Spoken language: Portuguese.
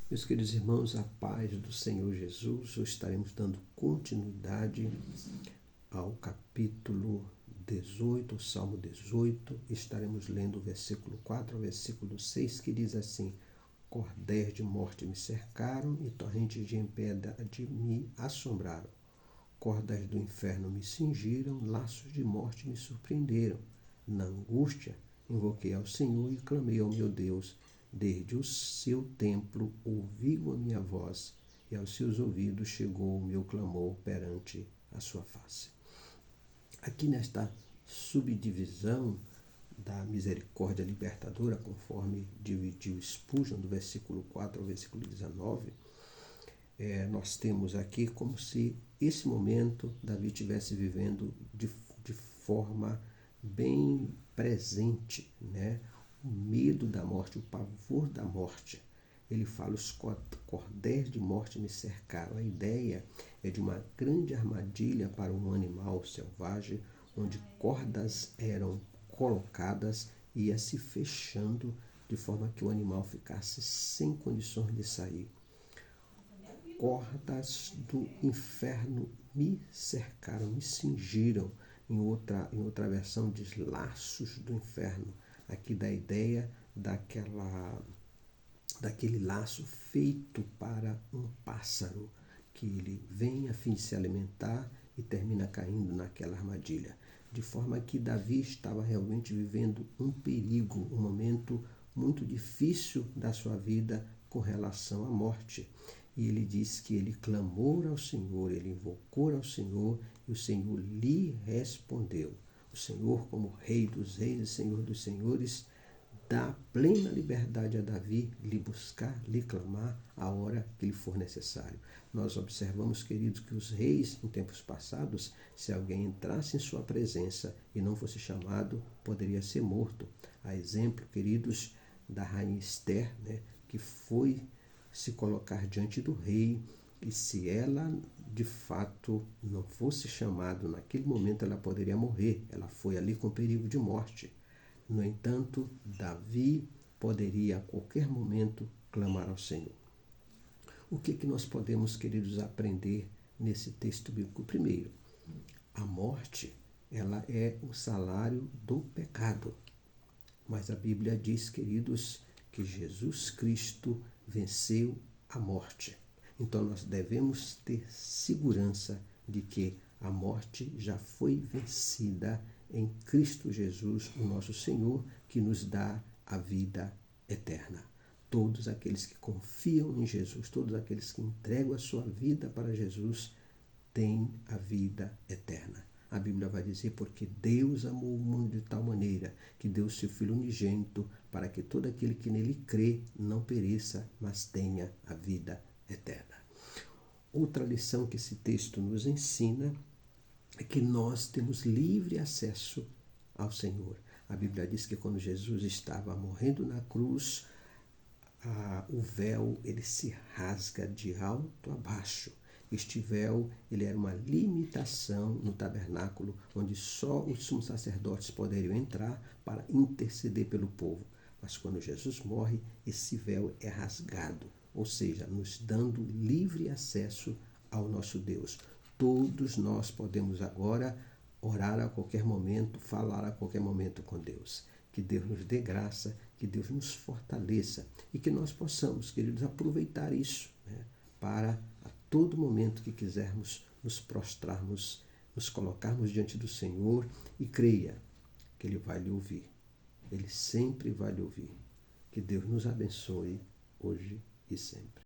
Meus queridos irmãos, a paz do Senhor Jesus, hoje estaremos dando continuidade ao capítulo 18, o Salmo 18. Estaremos lendo o versículo 4 ao versículo 6, que diz assim: Cordéis de morte me cercaram e torrentes de pedra me assombraram. Cordas do inferno me cingiram, laços de morte me surpreenderam. Na angústia, invoquei ao Senhor e clamei ao meu Deus. Desde o seu templo ouviu a minha voz, e aos seus ouvidos chegou o meu clamor perante a sua face. Aqui nesta subdivisão da misericórdia libertadora, conforme dividiu Spurgeon, do versículo 4 ao versículo 19, nós temos aqui como se esse momento Davi estivesse vivendo de forma bem presente, né? O medo da morte, o pavor da morte. Ele fala: os cordéis de morte me cercaram. A ideia é de uma grande armadilha para um animal selvagem, onde cordas eram colocadas e ia se fechando de forma que o animal ficasse sem condições de sair. Cordas do inferno me cercaram, me cingiram. Em outra versão diz laços do inferno. Aqui dá a ideia daquele laço feito para um pássaro, que ele vem a fim de se alimentar e termina caindo naquela armadilha. De forma que Davi estava realmente vivendo um perigo, um momento muito difícil da sua vida com relação à morte. E ele diz que ele clamou ao Senhor, ele invocou ao Senhor e o Senhor lhe respondeu. O Senhor, como Rei dos Reis e Senhor dos Senhores, dá plena liberdade a Davi lhe buscar, lhe clamar a hora que lhe for necessário. Nós observamos, queridos, que os reis, em tempos passados, se alguém entrasse em sua presença e não fosse chamado, poderia ser morto. A exemplo, queridos, da rainha Esther, né, que foi se colocar diante do rei, e se ela de fato não fosse chamada naquele momento, ela poderia morrer. Ela foi ali com perigo de morte. No entanto, Davi poderia a qualquer momento clamar ao Senhor. O que nós podemos, queridos, aprender nesse texto bíblico? Primeiro, a morte, ela é o salário do pecado. Mas a Bíblia diz, queridos, que Jesus Cristo venceu a morte. Então nós devemos ter segurança de que a morte já foi vencida em Cristo Jesus, o nosso Senhor, que nos dá a vida eterna. Todos aqueles que confiam em Jesus, todos aqueles que entregam a sua vida para Jesus, têm a vida eterna. A Bíblia vai dizer: porque Deus amou o mundo de tal maneira que deu o seu Filho unigênito, para que todo aquele que nele crê não pereça, mas tenha a vida eterna. Outra lição que esse texto nos ensina é que nós temos livre acesso ao Senhor. A Bíblia diz que quando Jesus estava morrendo na cruz, o véu ele se rasga de alto a baixo. Este véu ele era uma limitação no tabernáculo, onde só os sumos sacerdotes poderiam entrar para interceder pelo povo. Mas quando Jesus morre, esse véu é rasgado, ou seja, nos dando livre acesso ao nosso Deus. Todos nós podemos agora orar a qualquer momento, falar a qualquer momento com Deus. Que Deus nos dê graça, que Deus nos fortaleça e que nós possamos, queridos, aproveitar isso, né, para a todo momento que quisermos nos prostrarmos, nos colocarmos diante do Senhor, e creia que Ele vai lhe ouvir. Ele sempre vai lhe ouvir. Que Deus nos abençoe hoje e sempre.